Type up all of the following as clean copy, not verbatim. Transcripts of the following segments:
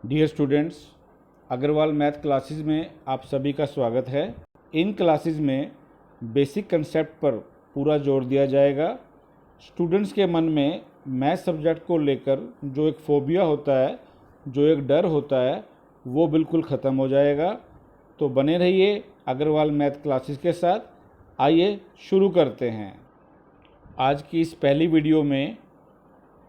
Dear students, Agarwal math classes में आप सभी का स्वागत है। इन क्लासेस में बेसिक कंसेप्ट पर पूरा जोर दिया जाएगा। स्टूडेंट्स के मन में मैथ सब्जेक्ट को लेकर जो एक फोबिया होता है, जो एक डर होता है, वो बिल्कुल ख़त्म हो जाएगा। तो बने रहिए अग्रवाल मैथ क्लासेस के साथ। आइए शुरू करते हैं। आज की इस पहली वीडियो में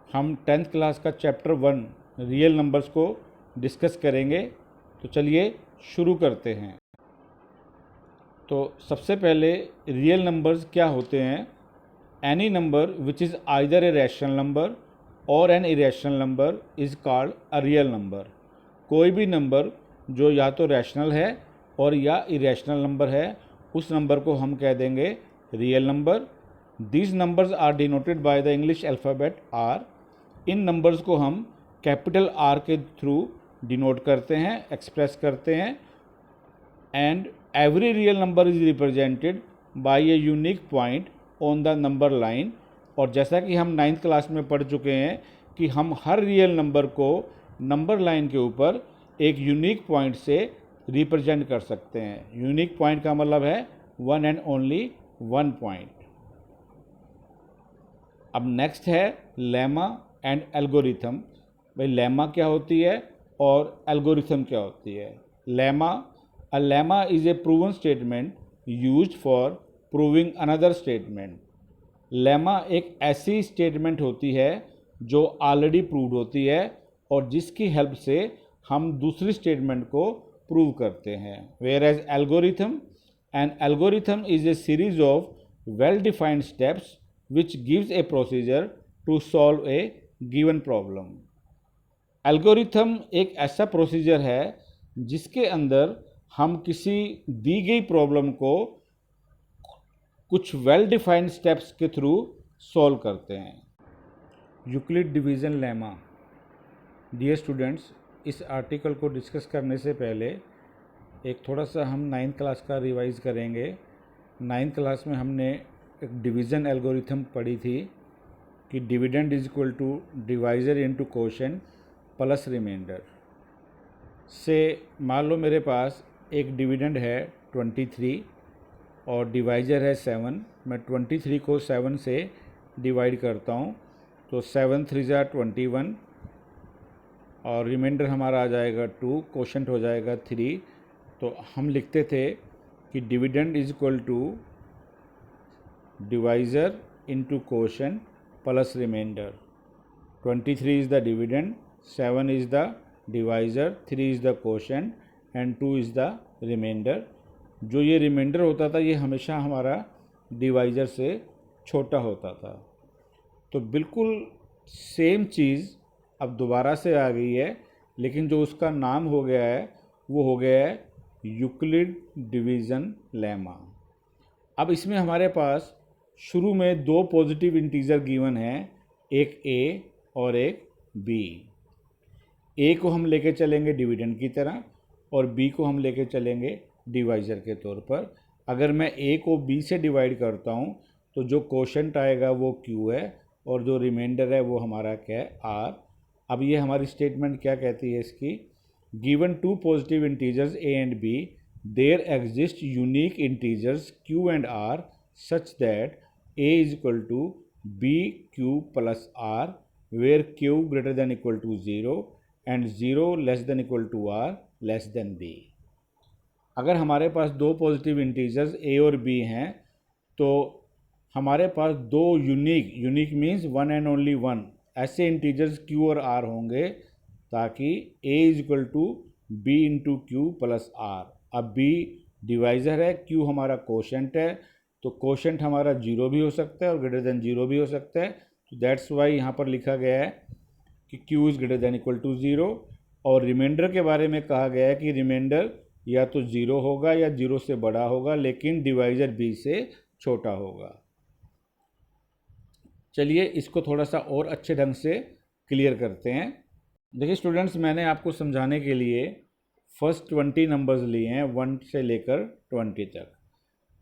हम 10th क्लास का चैप्टर 1 रियल नंबर्स को डिस्कस करेंगे। तो चलिए शुरू करते हैं। तो सबसे पहले रियल नंबर्स क्या होते हैं। Any number which is either a rational number or an irrational number is called a real number. कोई भी नंबर जो या तो रैशनल है और या इरेशनल नंबर है, उस नंबर को हम कह देंगे real number. These numbers are denoted by the English alphabet R. इन नंबर्स को हम कैपिटल आर के थ्रू डिनोट करते हैं, एक्सप्रेस करते हैं। And every real number is represented by a unique point on the number line. और जैसा कि हम 9th क्लास में पढ़ चुके हैं कि हम हर रियल नंबर को नंबर लाइन के ऊपर एक यूनिक पॉइंट से रिप्रेजेंट कर सकते हैं। यूनिक पॉइंट का मतलब है one and only one point. अब नेक्स्ट है लेमा एंड एल्गोरिथम। भाई लेमा क्या होती है और एल्गोरिथम क्या होती है। Lemma, a lemma is a proven statement used for proving another statement. Lemma एक ऐसी स्टेटमेंट होती है जो ऑलरेडी प्रूव्ड होती है और जिसकी हेल्प से हम दूसरी स्टेटमेंट को प्रूव करते हैं। Whereas algorithm, an algorithm is a series of well defined steps which gives a procedure to solve a given problem। Algorithm एक ऐसा प्रोसीजर है जिसके अंदर हम किसी दी गई प्रॉब्लम को कुछ वेल डिफाइंड स्टेप्स के थ्रू सॉल्व करते हैं। Euclid division lemma. Dear students, इस आर्टिकल को डिस्कस करने से पहले एक थोड़ा सा हम 9th क्लास का रिवाइज करेंगे। 9th क्लास में हमने एक डिवीज़न एल्गोरिथम पढ़ी थी कि dividend is equal to divisor into quotient plus remainder. से मान लो मेरे पास एक डिविडेंड है 23 और डिवाइज़र है 7। मैं 23 को 7 से डिवाइड करता हूँ तो 7 3 ज़ा 21 और रिमाइंडर हमारा आ जाएगा 2, कोशेंट हो जाएगा 3। तो हम लिखते थे कि dividend is equal to divisor into quotient plus remainder। 23 is the dividend, 7 is the divisor, 3 is the quotient and 2 is the remainder। जो ये रिमाइंडर होता था ये हमेशा हमारा डिवाइज़र से छोटा होता था। तो बिल्कुल सेम चीज़ अब दोबारा से आ गई है, लेकिन जो उसका नाम हो गया है वो हो गया है यूक्लिड डिवीज़न लेमा। अब इसमें हमारे पास शुरू में दो पॉजिटिव इंटीजर गिवन हैं, एक a और एक b। a को हम लेके चलेंगे डिविडेंड की तरह और b को हम लेके चलेंगे डिवाइज़र के तौर पर। अगर मैं a को b से डिवाइड करता हूँ तो जो कोशेंट आएगा वो q है और जो रिमाइंडर है वो हमारा क्या है r। अब ये हमारी स्टेटमेंट क्या कहती है इसकी, given two positive integers a and b, there exist unique integers q and r such that a is equal to bq plus r where q greater than equal to 0 and 0 less than equal to r less than b। अगर हमारे पास दो positive integers a और b हैं तो हमारे पास दो unique means one and only one ऐसे इंटीजर्स q और r होंगे ताकि a is equal to b into Q plus r। अब b डिवाइज़र है, q हमारा कोशेंट है, तो कोशेंट हमारा 0 भी हो सकता है और ग्रेटर देन 0 भी हो सकता है। तो दैट्स वाई यहाँ पर लिखा गया है कि q is greater than equal to 0। और रिमाइंडर के बारे में कहा गया है कि रिमाइंडर या तो 0 होगा या 0 से बड़ा होगा, लेकिन डिवाइज़र b से छोटा होगा। चलिए इसको थोड़ा सा और अच्छे ढंग से क्लियर करते हैं। देखिए स्टूडेंट्स, मैंने आपको समझाने के लिए फर्स्ट 20 नंबर्स लिए हैं 1 से लेकर 20 तक।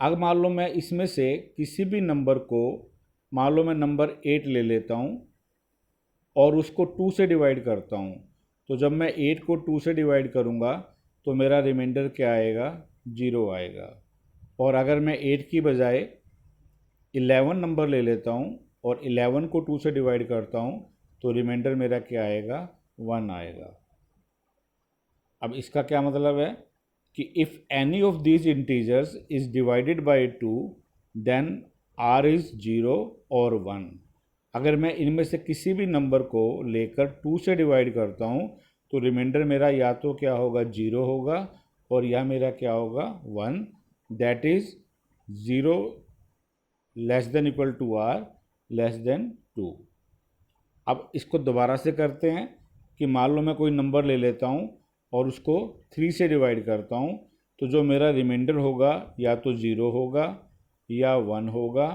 अब मान लो मैं इसमें से किसी भी नंबर को, मान लो मैं नंबर 8 ले लेता हूँ और उसको 2 से डिवाइड करता हूँ तो जब मैं 8 को 2 से डिवाइड करूँगा तो मेरा रिमाइंडर क्या आएगा, 0 आएगा। और अगर मैं 8 की बजाय 11 नंबर ले लेता हूँ और 11 को 2 से डिवाइड करता हूँ तो रिमाइंडर मेरा क्या आएगा, 1 आएगा। अब इसका क्या मतलब है कि if any of these integers is divided by 2 then R is 0 और 1। अगर मैं इनमें से किसी भी नंबर को लेकर 2 से डिवाइड करता हूँ तो रिमाइंडर मेरा या तो क्या होगा, 0 होगा और या मेरा क्या होगा, 1। That is 0 less than equal to R less than 2। अब इसको दोबारा से करते हैं कि मान लो मैं कोई नंबर ले लेता हूँ और उसको 3 से डिवाइड करता हूँ तो जो मेरा रिमाइंडर होगा या तो 0 होगा या 1 होगा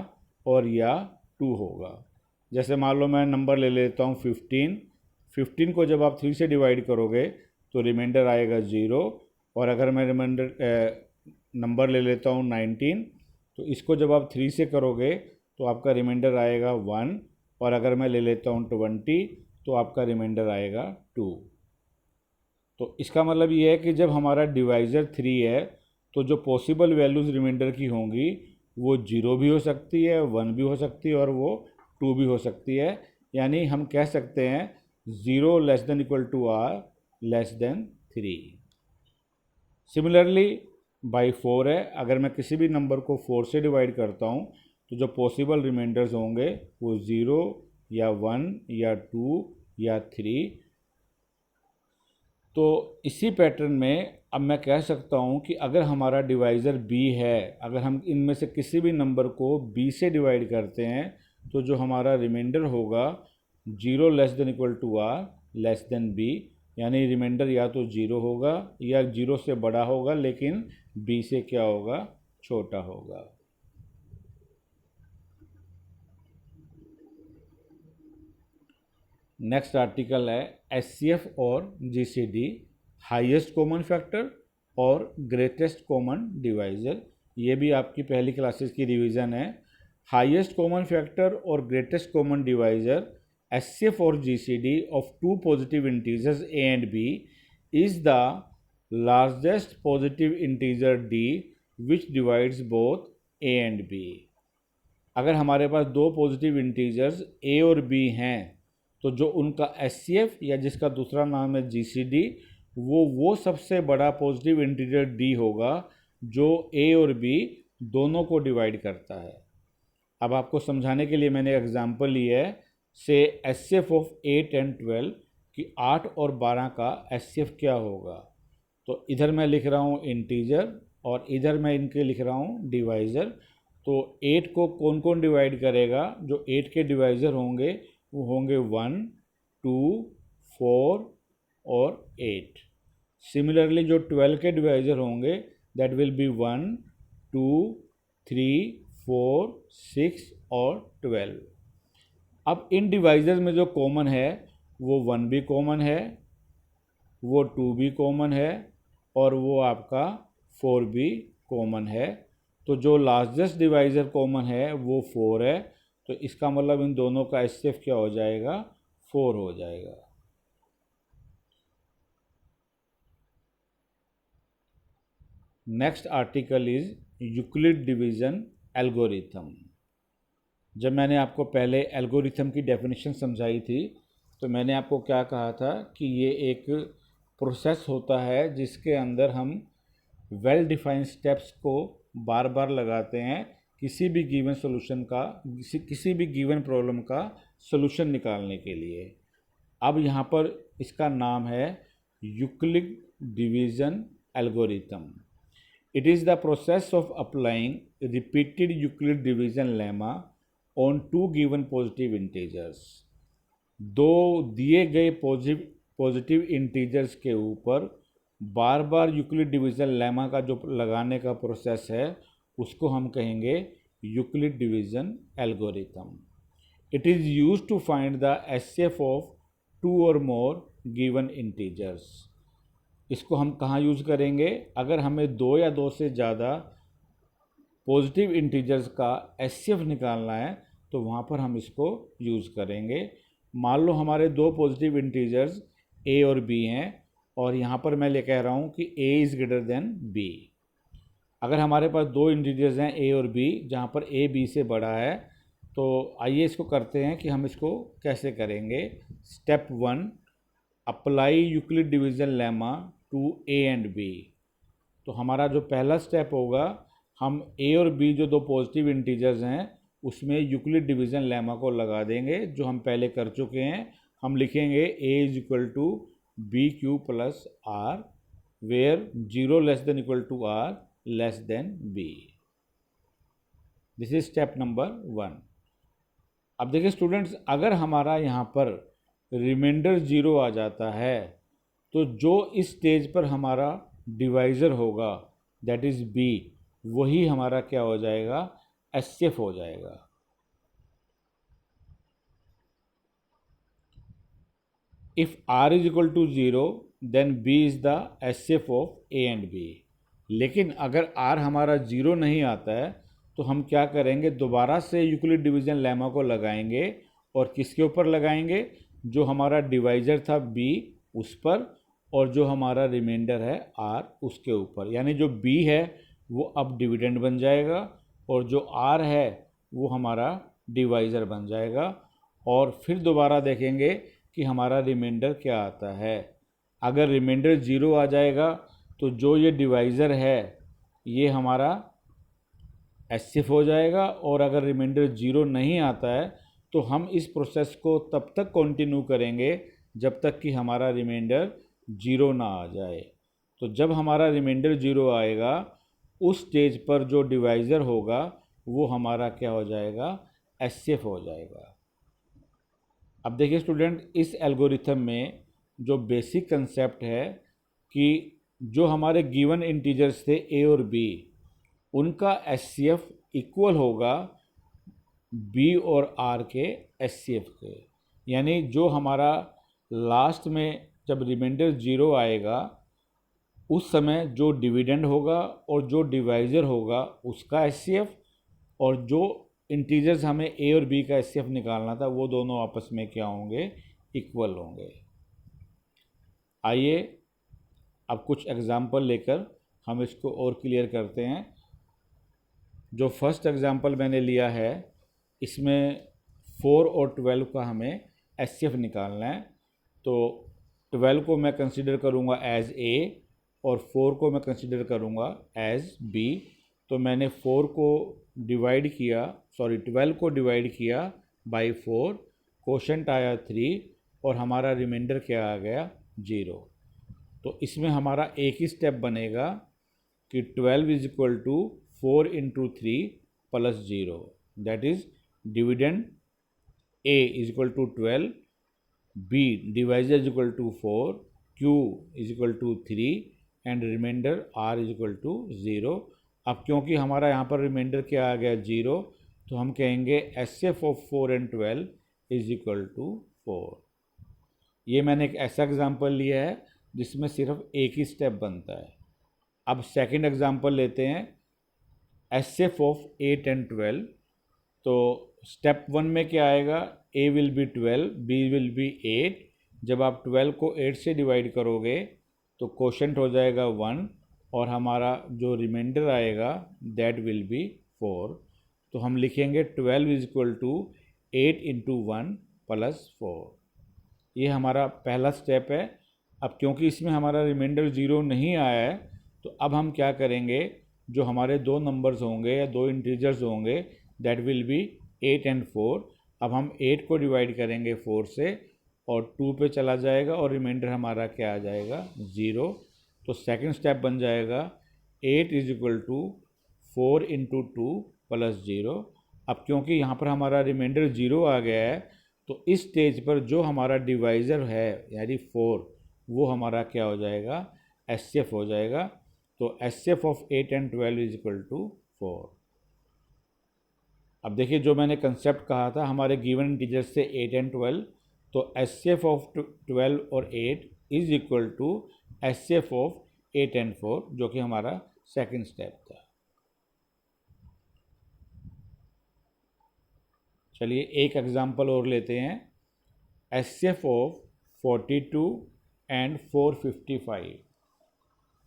और या 2 होगा। जैसे मान लो मैं नंबर ले लेता हूँ 15 को जब आप 3 से डिवाइड करोगे तो रिमाइंडर आएगा 0। और अगर मैं नंबर ले लेता हूँ 19 तो इसको जब आप 3 से करोगे तो आपका रिमाइंडर आएगा 1। और अगर मैं ले लेता हूँ 20 तो आपका रिमाइंडर आएगा 2। तो इसका मतलब ये है कि जब हमारा डिवाइज़र 3 है तो जो पॉसिबल वैल्यूज़ रिमाइंडर की होंगी वो 0 भी हो सकती है, 1 भी हो सकती है और वो 2 भी हो सकती है। यानी हम कह सकते हैं 0 less than equal to R less than 3। Similarly by 4 है, अगर मैं किसी भी नंबर को 4 से डिवाइड करता हूँ तो जो पॉसिबल रिमाइंडर्स होंगे वो 0 या 1 या 2 या 3। तो इसी पैटर्न में अब मैं कह सकता हूँ कि अगर हमारा डिवाइज़र b है, अगर हम इनमें से किसी भी नंबर को b से डिवाइड करते हैं तो जो हमारा रिमाइंडर होगा 0 less than equal to R less than b। यानी रिमाइंडर या तो 0 होगा या 0 से बड़ा होगा लेकिन b से क्या होगा, छोटा होगा। नेक्स्ट आर्टिकल है HCF और GCD, हाईएस्ट कॉमन फैक्टर और ग्रेटेस्ट कॉमन डिवाइज़र। ये भी आपकी पहली क्लासेस की रिवीजन है। हाईएस्ट कॉमन फैक्टर और ग्रेटेस्ट कॉमन डिवाइज़र HCF और GCD of two positive integers a and b is the largest positive integer d which divides both a and b। अगर हमारे पास दो पॉजिटिव इंटीजर्स a और b हैं तो जो उनका HCF या जिसका दूसरा नाम है GCD वो सबसे बड़ा पॉजिटिव इंटीजर d होगा जो a और b दोनों को डिवाइड करता है। अब आपको समझाने के लिए मैंने एग्जांपल लिया है से HCF ऑफ 8 and 12 कि 8 और 12 का HCF क्या होगा। तो इधर मैं लिख रहा हूँ इंटीजर और इधर मैं इनके लिख रहा हूँ डिवाइज़र। तो 8 को कौन कौन डिवाइड करेगा, जो 8 के डिवाइज़र होंगे वो होंगे 1, 2, 4 और 8। सिमिलरली जो 12 के डिवाइज़र होंगे दैट विल बी 1, 2, 3, 4, 6 और 12। अब इन डिवाइज़र में जो कॉमन है वो 1 भी कॉमन है, वो 2 भी कॉमन है और वो आपका 4 भी कॉमन है। तो जो लार्जेस्ट डिवाइज़र कॉमन है वो 4 है। तो इसका मतलब इन दोनों का HCF क्या हो जाएगा, 4 हो जाएगा। Next article is Euclid division algorithm. जब मैंने आपको पहले एल्गोरिथम की डेफिनेशन समझाई थी तो मैंने आपको क्या कहा था कि ये एक प्रोसेस होता है जिसके अंदर हम वेल डिफाइंड स्टेप्स को बार बार लगाते हैं किसी भी गिवन सॉल्यूशन का, किसी भी गिवन प्रॉब्लम का सॉल्यूशन निकालने के लिए। अब यहाँ पर इसका नाम है Euclid division algorithm. It is the process of applying repeated Euclid division lemma on two given positive integers. दो दिए गए पॉजिटिव इंटीजर्स के ऊपर बार बार यूक्लिड डिवीज़न लेमा का जो लगाने का प्रोसेस है उसको हम कहेंगे Euclid division algorithm. It is used to find the HCF of 2 और मोर गिवन इंटीजर्स। इसको हम कहाँ यूज़ करेंगे, अगर हमें 2 या 2 से ज़्यादा पॉजिटिव इंटीजर्स का HCF निकालना है तो वहाँ पर हम इसको यूज़ करेंगे। मान लो हमारे दो पॉजिटिव इंटीजर्स ए और बी हैं और यहाँ पर मैं ले कह रहा हूँ कि A is greater than B. अगर हमारे पास दो इंटीजर्स हैं ए और बी जहाँ पर ए बी से बड़ा है, तो आइए इसको करते हैं कि हम इसको कैसे करेंगे। Step 1, apply Euclid division lemma to A and B. तो हमारा जो पहला स्टेप होगा, हम ए और बी जो दो पॉजिटिव इंटीजर्स हैं उसमें यूक्लिड डिवीज़न लेमा को लगा देंगे, जो हम पहले कर चुके हैं। हम लिखेंगे A is equal to B Q plus R, where 0 less than equal to R less than B. This is step number 1। अब देखिए स्टूडेंट्स, अगर हमारा यहाँ पर रिमाइंडर 0 आ जाता है तो जो इस स्टेज पर हमारा डिवाइज़र होगा दैट इज़ बी, वही हमारा क्या हो जाएगा, एचसीएफ हो जाएगा। If R is equal to 0 then B is the HCF of A and B. लेकिन अगर आर हमारा 0 नहीं आता है तो हम क्या करेंगे, दोबारा से यूक्लिड डिवीज़न लेमा को लगाएंगे और किसके ऊपर लगाएंगे, जो हमारा डिवाइज़र था बी उस पर, और जो हमारा रिमाइंडर है आर उसके ऊपर। यानी जो बी है वो अब डिविडेंड बन जाएगा और जो आर है वो हमारा डिवाइज़र बन जाएगा। और फिर दोबारा देखेंगे कि हमारा रिमाइंडर क्या आता है। अगर रिमाइंडर 0 आ जाएगा तो जो ये डिवाइज़र है ये हमारा एचसीएफ हो जाएगा, और अगर रिमाइंडर 0 नहीं आता है तो हम इस प्रोसेस को तब तक कंटिन्यू करेंगे जब तक कि हमारा रिमाइंडर 0 ना आ जाए। तो जब हमारा रिमाइंडर 0 आएगा उस स्टेज पर जो डिवाइज़र होगा वो हमारा क्या हो जाएगा, एचसीएफ हो जाएगा। अब देखिए स्टूडेंट, इस एल्गोरिथम में जो बेसिक कंसेप्ट है कि जो हमारे गिवन इंटीजर्स थे ए और बी, उनका एचसीएफ इक्वल होगा बी और आर के एचसीएफ के। यानी जो हमारा लास्ट में जब रिमाइंडर 0 आएगा उस समय जो डिविडेंड होगा और जो डिवाइज़र होगा उसका एचसीएफ, और जो इंटीजर्स हमें ए और बी का एचसीएफ निकालना था वो दोनों आपस में क्या होंगे, इक्वल होंगे। आइए अब कुछ एग्जाम्पल लेकर हम इसको और क्लियर करते हैं। जो फर्स्ट एग्जाम्पल मैंने लिया है इसमें 4 और 12 का हमें एचसीएफ निकालना है। तो 12 को मैं कंसिडर करूँगा एज ए और 4 को मैं कंसिडर करूँगा एज बी। तो मैंने 4 को डिवाइड किया, 12 को डिवाइड किया बाई 4, कोशेंट आया 3 और हमारा रिमाइंडर क्या आ गया, 0। तो इसमें हमारा एक ही स्टेप बनेगा कि 12 is equal to 4 into 3 plus 0, that is dividend A is equal to 12, B divisor is equal to 4, Q is equal to 3 and remainder R is equal to 0। अब क्योंकि हमारा यहाँ पर रिमाइंडर क्या आ गया, 0, तो हम कहेंगे HCF of 4 and 12 is equal to 4। ये मैंने एक ऐसा एग्जाम्पल लिया है जिसमें सिर्फ एक ही स्टेप बनता है। अब सेकंड एग्जाम्पल लेते हैं, एचसीएफ ऑफ 8 एंड 12। तो स्टेप 1 में क्या आएगा, A will be 12, B will be 8। जब आप 12 को 8 से डिवाइड करोगे तो कोशेंट हो जाएगा 1 और हमारा जो रिमाइंडर आएगा दैट विल बी 4। तो हम लिखेंगे 12 is equal to 8 into 1 plus 4। ये हमारा पहला स्टेप है। अब क्योंकि इसमें हमारा रिमाइंडर 0 नहीं आया है तो अब हम क्या करेंगे, जो हमारे दो नंबर्स होंगे या दो इंटीजर्स होंगे दैट विल बी 8 एंड 4। अब हम 8 को डिवाइड करेंगे 4 से और 2 पे चला जाएगा और रिमाइंडर हमारा क्या आ जाएगा, 0। तो सेकंड स्टेप बन जाएगा 8 is equal to 4 into 2 plus 0। अब क्योंकि यहाँ पर हमारा रिमाइंडर 0 आ गया है तो इस स्टेज पर जो हमारा डिवाइज़र है यानी 4, वो हमारा क्या हो जाएगा, एचसीएफ हो जाएगा। तो HCF of 8 and 12 is equal to 4। अब देखिए जो मैंने कंसेप्ट कहा था हमारे गिवन इंटीजर्स से 8 एंड 12, तो एचसीएफ ऑफ 12 और 8 is equal to HCF of 8 and 4, जो कि हमारा सेकंड स्टेप था। चलिए एक एग्जांपल और लेते हैं, एचसीएफ ऑफ 42 एंड 455।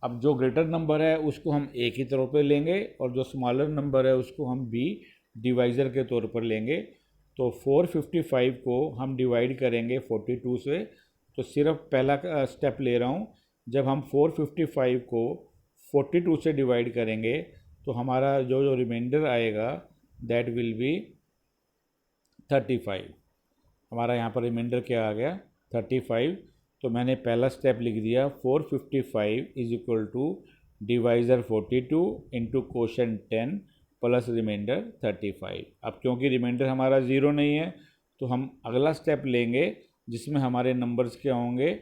अब जो ग्रेटर नंबर है उसको हम ए की तौर पर लेंगे और जो स्मॉलर नंबर है उसको हम बी डिवाइज़र के तौर पर लेंगे। तो 455 को हम डिवाइड करेंगे 42 से। तो सिर्फ पहला स्टेप ले रहा हूँ, जब हम 455 को 42 से डिवाइड करेंगे तो हमारा जो रिमाइंडर आएगा दैट विल बी 35। हमारा यहाँ पर रिमाइंडर क्या आ गया 35। तो मैंने पहला स्टेप लिख दिया 455 is equal to divisor 42 into quotient 10 plus remainder 35। अब क्योंकि रिमाइंडर हमारा ज़ीरो नहीं है तो हम अगला स्टेप लेंगे जिसमें हमारे नंबर्स क्या होंगे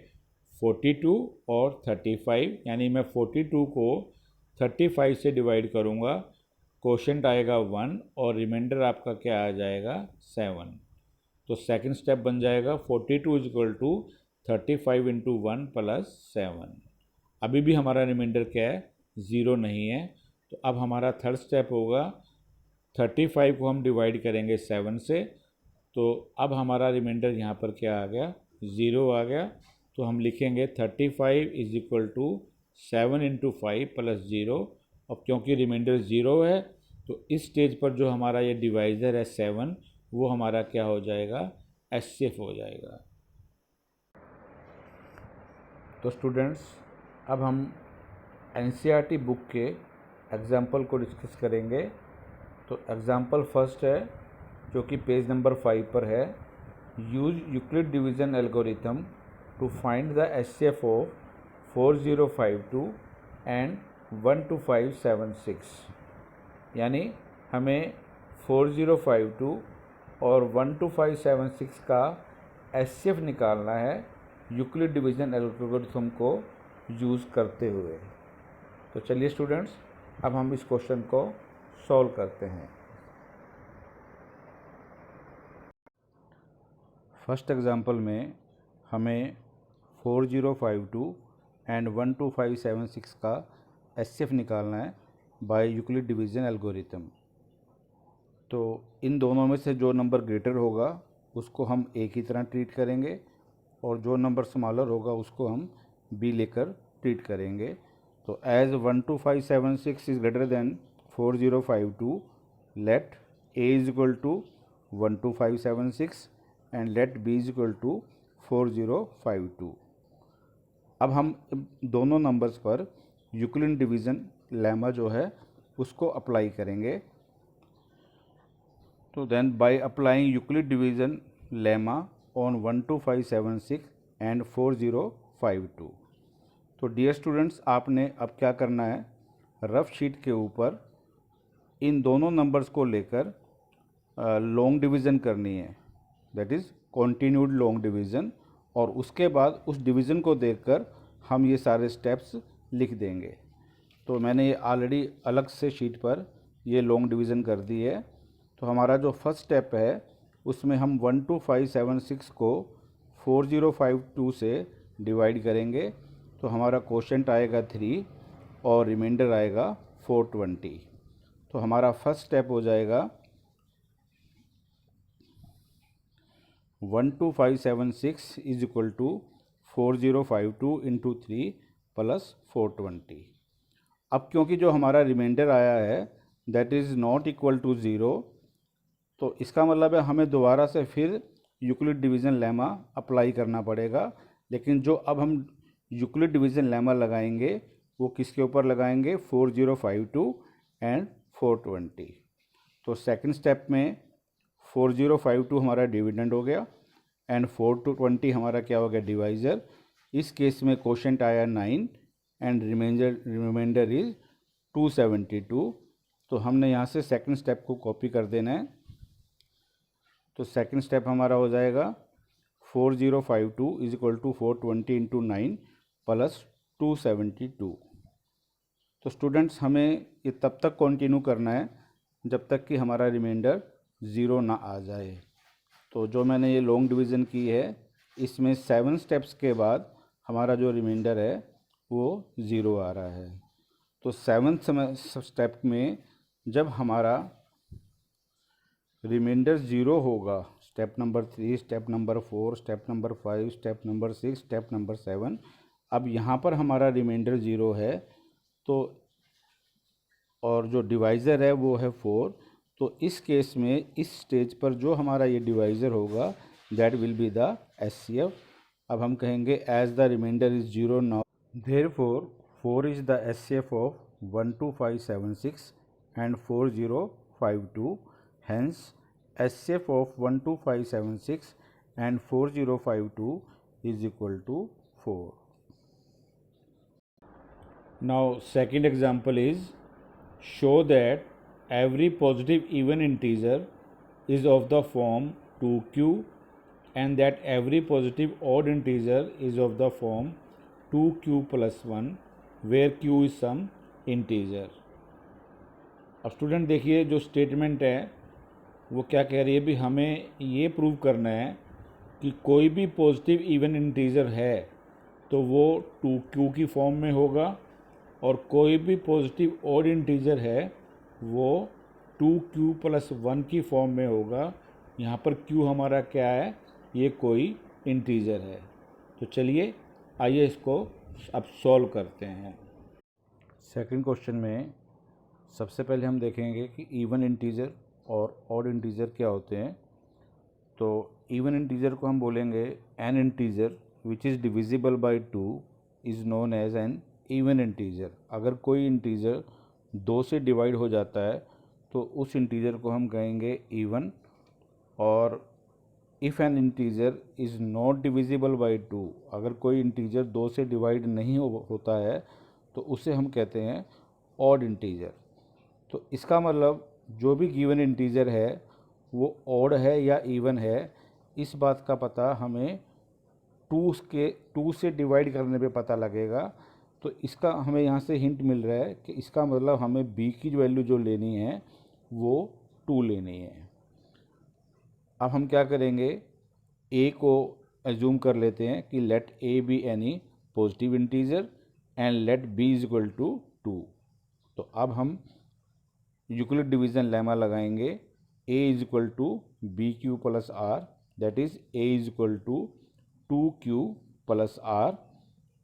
42 और 35, यानी मैं 42 को 35 से डिवाइड करूँगा, क्वोशंट आएगा 1 और रिमाइंडर आपका क्या आ जाएगा 7। तो सेकंड स्टेप बन जाएगा 42 is equal to 35 into 1 plus 7। अभी भी हमारा रिमाइंडर क्या है ज़ीरो नहीं है। तो अब हमारा थर्ड स्टेप होगा 35 को हम डिवाइड करेंगे 7 से। तो अब हमारा रिमाइंडर यहाँ पर क्या आ गया ज़ीरो आ गया। तो हम लिखेंगे 35 is equal to 7 into 5 plus zero. अब क्योंकि रिमाइंडर ज़ीरो है तो इस स्टेज पर जो हमारा ये डिवाइज़र है 7 वो हमारा क्या हो जाएगा एचसीएफ हो जाएगा। तो स्टूडेंट्स अब हम एनसीईआरटी बुक के एग्जाम्पल को डिस्कस करेंगे। तो एग्जाम्पल फर्स्ट है जो कि पेज नंबर 5 पर है। Use Euclid division algorithm to find the HCF of 4052 and 12576। यानी हमें 4052 और 12576 का एचसीएफ निकालना है यूक्लिड डिवीज़न एल्गोरिथम को यूज़ करते हुए। तो चलिए स्टूडेंट्स अब हम इस क्वेश्चन को सॉल्व करते हैं। फर्स्ट एग्जांपल में हमें 4052 एंड 12576 का एचसीएफ निकालना है बाय यूक्लिड डिवीज़न एल्गोरिथम। तो इन दोनों में से जो नंबर ग्रेटर होगा उसको हम ए की तरह ट्रीट करेंगे और जो नंबर स्मॉलर होगा उसको हम बी लेकर ट्रीट करेंगे। तो as 12576 is greater than 4052 let A is equal to 12576 and let B is equal to 4052। अब हम दोनों नंबर्स पर यूक्लिड डिवीज़न लेमा जो है उसको अप्लाई करेंगे। तो then by applying Euclid division lemma on 12576 and 4052। तो डियर स्टूडेंट्स आपने अब क्या करना है, रफ शीट के ऊपर इन दोनों नंबर्स को लेकर लॉन्ग डिवीज़न करनी है, that is continued long division, और उसके बाद उस डिवीज़न को देखकर हम ये सारे स्टेप्स लिख देंगे। तो मैंने ये ऑलरेडी अलग से शीट पर ये लॉन्ग डिवीज़न कर दी है। तो हमारा जो फर्स्ट स्टेप है उसमें हम 12576 को 4052 से डिवाइड करेंगे। तो हमारा क्वोशंट आएगा 3 और रिमाइंडर आएगा 420। तो हमारा फर्स्ट स्टेप हो जाएगा 12576 is equal to 4052 into 3 plus 420। अब क्योंकि जो हमारा रिमाइंडर आया है that is not equal to zero, तो इसका मतलब है हमें दोबारा से फिर यूक्लिड डिवीज़न लेमा अप्लाई करना पड़ेगा। लेकिन जो अब हम यूक्लिड डिवीज़न लेमा लगाएंगे वो किसके ऊपर लगाएंगे, 4052 एंड 420। तो सेकंड स्टेप में 4052 हमारा डिविडेंड हो गया एंड 420 हमारा क्या हो गया डिवाइज़र। इस केस में क्वोशंट आया 9 एंड रिमाइंडर इज 272। तो हमने यहाँ से सेकंड स्टेप को कॉपी कर देना है। तो सेकंड स्टेप हमारा हो जाएगा 4052 is equal to 420 into 9 plus 272। तो स्टूडेंट्स हमें ये तब तक कंटिन्यू करना है जब तक कि हमारा रिमाइंडर ज़ीरो ना आ जाए। तो जो मैंने ये लॉन्ग डिवीज़न की है इसमें 7 स्टेप्स के बाद हमारा जो रिमाइंडर है वो ज़ीरो आ रहा है। तो 7th स्टेप में जब हमारा रिमाइंडर ज़ीरो होगा, step number 3, step number 4, step number 5, step number 6, step number 7, अब यहाँ पर हमारा रिमाइंडर 0 है, तो और जो डिवाइज़र है वो है 4। तो इस केस में इस स्टेज पर जो हमारा ये डिवाइज़र होगा that will be the HCF। अब हम कहेंगे as the remainder is 0 now, therefore 4 is the HCF of 12576 and 4052, hence HCF of 12576 and 4052 is equal to 4. Now second example is, show that every positive even integer is of the form 2q and that every positive odd integer is of the form 2q plus 1 where q is some integer। अब student देखिए जो statement है वो क्या कह रही है, भी हमें ये प्रूव करना है कि कोई भी पॉजिटिव इवन इंटीजर है तो वो 2q की फॉर्म में होगा, और कोई भी पॉजिटिव ऑड इंटीजर है वो 2q प्लस 1 की फॉर्म में होगा। यहाँ पर q हमारा क्या है, ये कोई इंटीजर है। तो चलिए आइए इसको अब सॉल्व करते हैं। सेकंड क्वेश्चन में सबसे पहले हम देखेंगे कि इवन इंटीजर और ऑड इंटीजर क्या होते हैं। तो इवन इंटीजर को हम बोलेंगे an integer which is divisible by 2 is known as an even integer. अगर कोई इंटीजर 2 से डिवाइड हो जाता है तो उस इंटीजर को हम कहेंगे इवन। और if N integer is not divisible by 2, अगर कोई इंटीजर 2 से डिवाइड नहीं होता है तो उसे हम कहते हैं ऑड इंटीजर। तो इसका मतलब जो भी गिवन इंटीजर है वो ऑड है या इवन है, इस बात का पता हमें 2 से डिवाइड करने पे पता लगेगा। तो इसका हमें यहाँ से हिंट मिल रहा है कि इसका मतलब हमें b की वैल्यू जो लेनी है वो 2 लेनी है। अब हम क्या करेंगे, a को एज्यूम कर लेते हैं कि let a be any positive integer and let b is equal to 2। तो अब हम यूक्लिड डिवीज़न लेमा लगाएंगे, a is equal to B Q plus r, that is a is equal to 2q plus r.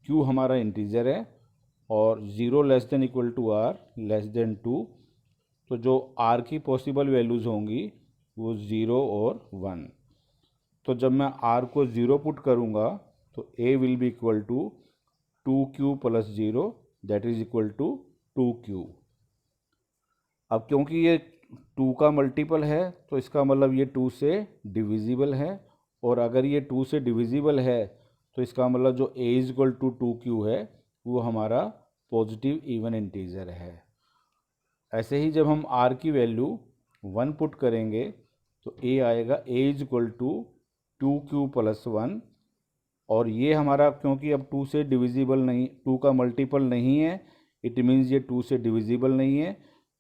q हमारा integer है और 0 less than equal to r less than 2। तो जो r की पॉसिबल वैल्यूज़ होंगी वो 0 और 1। तो जब मैं r को 0 पुट करूँगा तो a will be equal to 2q plus 0 that is equal to 2q। अब क्योंकि ये 2 का मल्टीपल है तो इसका मतलब ये 2 से डिविजिबल है, और अगर ये 2 से डिविजिबल है तो इसका मतलब जो a is equal to 2q है वो हमारा पॉजिटिव इवन इंटीजर है। ऐसे ही जब हम r की वैल्यू 1 पुट करेंगे तो a आएगा a is equal to 2q plus 1, और ये हमारा क्योंकि अब 2 से डिविजिबल नहीं, 2 का मल्टीपल नहीं है, इट मीन्स ये 2 से डिविजिबल नहीं है,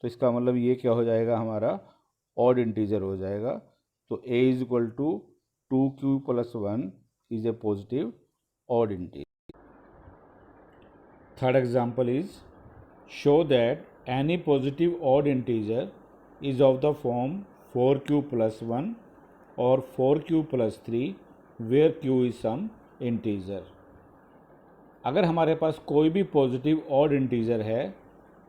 तो इसका मतलब ये क्या हो जाएगा, हमारा ऑड इंटीजर हो जाएगा। तो a is equal to 2q plus 1 is a positive odd integer. Third example is, show that any positive odd integer is of the form 4q plus 1 और 4q plus 3 where q is some integer. अगर हमारे पास कोई भी positive odd integer है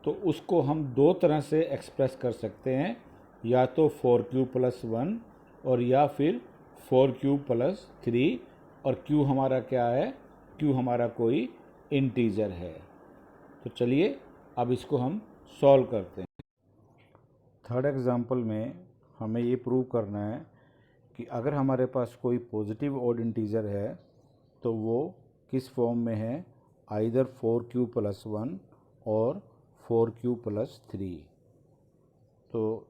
तो उसको हम दो तरह से एक्सप्रेस कर सकते हैं, या तो 4q प्लस 1 और या फिर 4q प्लस 3, और q हमारा क्या है, q हमारा कोई इंटीजर है। तो चलिए अब इसको हम सॉल्व करते हैं। थर्ड एग्जांपल में हमें ये प्रूव करना है कि अगर हमारे पास कोई पॉजिटिव ऑड इंटीजर है तो वो किस फॉर्म में है, आइदर 4q प्लस 1 और 4q प्लस 3। तो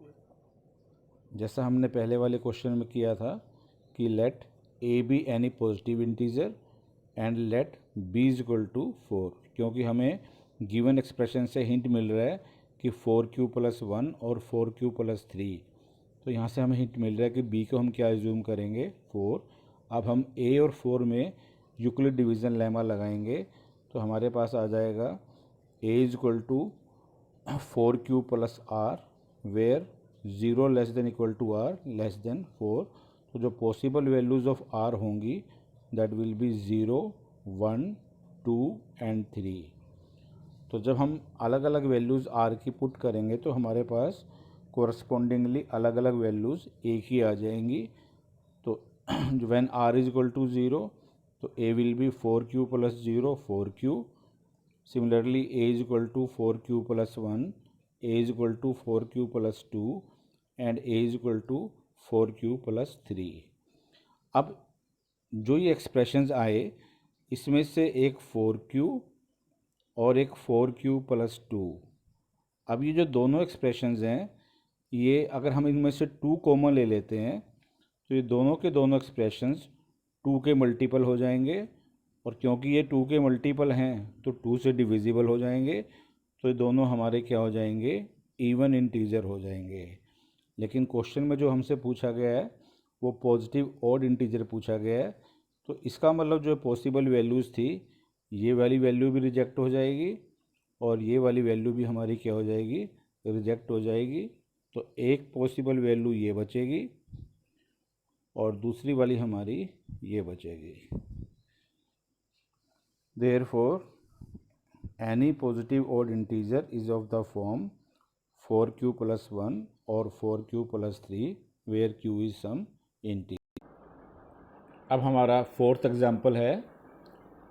जैसा हमने पहले वाले क्वेश्चन में किया था कि let a be any positive integer and let b is equal to 4, क्योंकि हमें गिवन एक्सप्रेशन से हिंट मिल रहा है कि 4q प्लस 1 और 4q प्लस 3। तो यहाँ से हमें हिंट मिल रहा है कि b को हम क्या एज्यूम करेंगे, 4। अब हम a और 4 में यूक्लिड डिवीज़न लेमा लगाएंगे तो हमारे पास आ जाएगा a is equal to 4q plus r where 0 less than equal to r less than 4। तो जो पॉसिबल वैल्यूज़ ऑफ r होंगी दैट विल बी 0, 1, 2 and 3। तो जब हम अलग अलग वैल्यूज़ r की पुट करेंगे तो हमारे पास कोरस्पॉन्डिंगली अलग अलग वैल्यूज़ एक ही आ जाएंगी। तो when r is equal to 0 तो a will be 4q plus 0 4q। Similarly a is equal to 4q plus 1, a is equal to 4q plus 2 and a is equal to 4q plus 3। अब जो ये expressions आए इसमें से एक 4q और एक 4q प्लस 2। अब ये जो दोनों एक्सप्रेशंस हैं ये अगर हम इनमें से 2 कॉमन ले लेते हैं तो ये दोनों के दोनों एक्सप्रेशंस 2 के मल्टीपल हो जाएंगे, और क्योंकि ये 2 के मल्टीपल हैं तो 2 से डिविजिबल हो जाएंगे, तो ये दोनों हमारे क्या हो जाएंगे, इवन इंटीजर हो जाएंगे। लेकिन क्वेश्चन में जो हमसे पूछा गया है वो पॉजिटिव ऑड इंटीजर पूछा गया है, तो इसका मतलब जो पॉसिबल वैल्यूज़ थी ये वाली वैल्यू भी रिजेक्ट हो जाएगी और ये वाली वैल्यू भी हमारी क्या हो जाएगी, रिजेक्ट हो जाएगी। तो एक पॉसिबल वैल्यू ये बचेगी और दूसरी वाली हमारी ये बचेगी। Therefore any positive odd integer is of the form 4q plus 1 और 4q plus 3 where q is some integer. अब हमारा फोर्थ एग्जाम्पल है,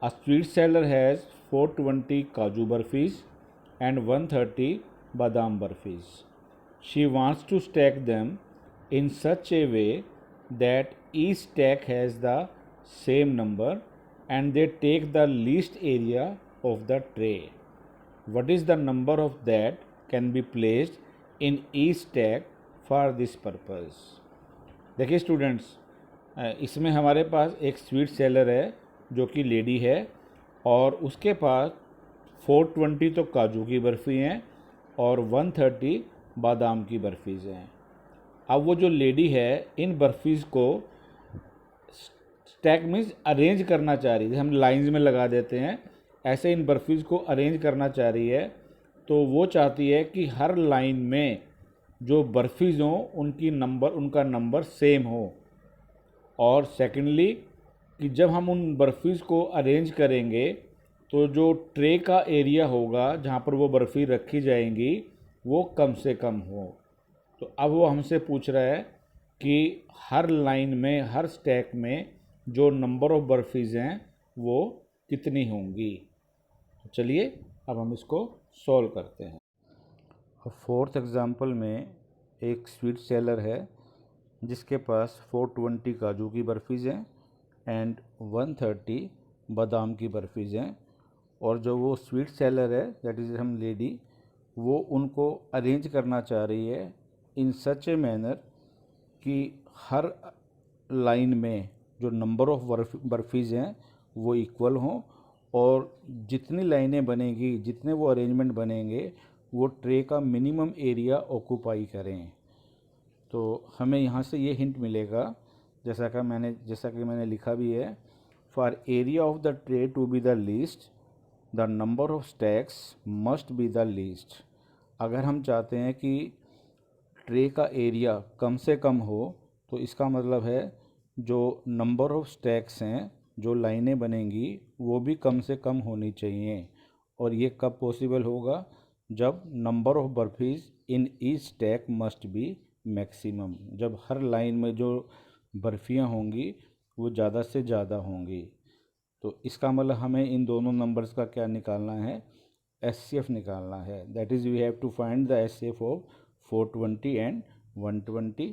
अ स्वीट सेलर हैज़ 420 काजू बर्फीज and 130 badam burfis. She wants to stack them in such a way that each stack has the same number and they take the least area of the tray. What is the number of that can be placed in each stack for this purpose? देखिए students, इसमें हमारे पास एक sweet seller है जो कि lady है और उसके पास 420 तो काजू की बर्फ़ी हैं और 130 बादाम की बर्फीज़ हैं। अब वो जो लेडी है इन बर्फीज़ को स्टैक मीन्स अरेंज करना चाह रही है, हम लाइंस में लगा देते हैं, ऐसे इन बर्फीज़ को अरेंज करना चाह रही है। तो वो चाहती है कि हर लाइन में जो बर्फीज़ हों उनका नंबर सेम हो, और सेकेंडली कि जब हम उन बर्फीज़ को अरेंज करेंगे तो जो ट्रे का एरिया होगा जहाँ पर वो बर्फ़ी रखी जाएंगी वो कम से कम हो। तो अब वो हमसे पूछ रहा है कि हर लाइन में हर स्टैक में जो नंबर ऑफ़ बर्फीज़ हैं वो कितनी होंगी। तो चलिए अब हम इसको सॉल्व करते हैं। फोर्थ एग्जांपल में एक स्वीट सेलर है जिसके पास 420 काजू की बर्फीज़ हैं एंड 130 बादाम की बर्फीज़ हैं, और जो वो स्वीट सेलर है दैट इज़ हम लेडी, वो उनको अरेंज करना चाह रही है इन सच ए मैनर कि हर लाइन में जो नंबर ऑफ़ बर्फीज़ हैं वो इक्वल हों, और जितनी लाइनें बनेंगी जितने वो अरेंजमेंट बनेंगे वो ट्रे का मिनिमम एरिया ऑक्यूपाई करें। तो हमें यहाँ से ये हिंट मिलेगा, जैसा कि मैंने लिखा भी है, for area of the tray to be the least the number of stacks must be the least. अगर हम चाहते हैं कि ट्रे का एरिया कम से कम हो तो इसका मतलब है जो नंबर ऑफ़ स्टैक्स हैं, जो लाइनें बनेंगी वो भी कम से कम होनी चाहिए। और ये कब पॉसिबल होगा, जब number of burfis in each stack must be maximum, जब हर लाइन में जो बर्फ़ियाँ होंगी वो ज़्यादा से ज़्यादा होंगी। तो इसका मतलब हमें इन दोनों नंबर्स का क्या निकालना है, HCF निकालना है। That is we have to find the HCF of 420 and 120।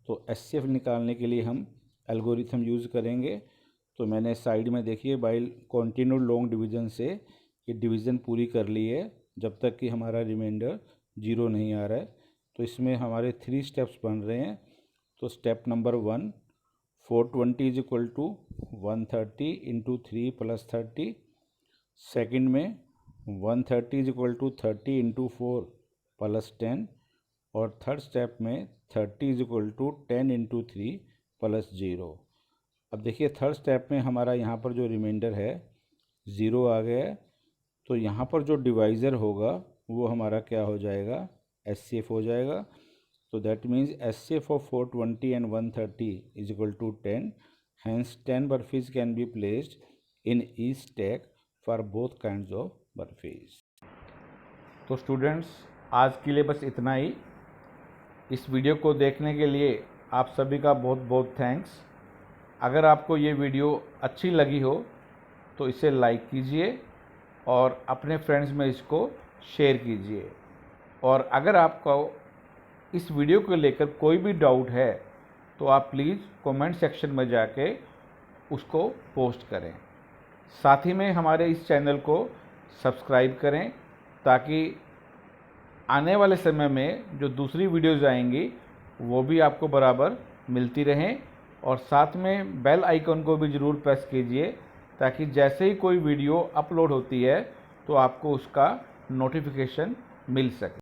तो HCF निकालने के लिए हम एल्गोरिथम यूज़ करेंगे। तो मैंने साइड में देखिए बाय कंटिन्यू लॉन्ग डिवीज़न से ये डिवीज़न पूरी कर ली है जब तक कि हमारा रिमाइंडर 0 नहीं आ रहा है। तो इसमें हमारे 3 स्टेप्स बन रहे हैं। तो step number 1, 420 is equal to 130 into 3 plus 30। Second में 130 is equal to 30 into 4 plus 10, और थर्ड स्टेप में 30 is equal to 10 into 3 plus 0। अब देखिए थर्ड स्टेप में हमारा यहाँ पर जो रिमाइंडर है 0 आ गया है, तो यहाँ पर जो डिवाइज़र होगा वो हमारा क्या हो जाएगा, HCF हो जाएगा। तो that means HCF of 420 and 130 is equal to 10, hence 10 burfis can be placed in each stack for both kinds of burfis. तो स्टूडेंट्स, आज के लिए बस इतना ही। इस वीडियो को देखने के लिए आप सभी का बहुत बहुत थैंक्स। अगर आपको ये वीडियो अच्छी लगी हो तो इसे लाइक कीजिए और अपने फ्रेंड्स में इसको शेयर कीजिए। और अगर आपको इस वीडियो को लेकर कोई भी डाउट है तो आप प्लीज़ कमेंट सेक्शन में जाके उसको पोस्ट करें। साथ ही में हमारे इस चैनल को सब्सक्राइब करें ताकि आने वाले समय में जो दूसरी वीडियोज़ आएंगी वो भी आपको बराबर मिलती रहें। और साथ में बेल आइकन को भी ज़रूर प्रेस कीजिए ताकि जैसे ही कोई वीडियो अपलोड होती है तो आपको उसका नोटिफिकेशन मिल सके।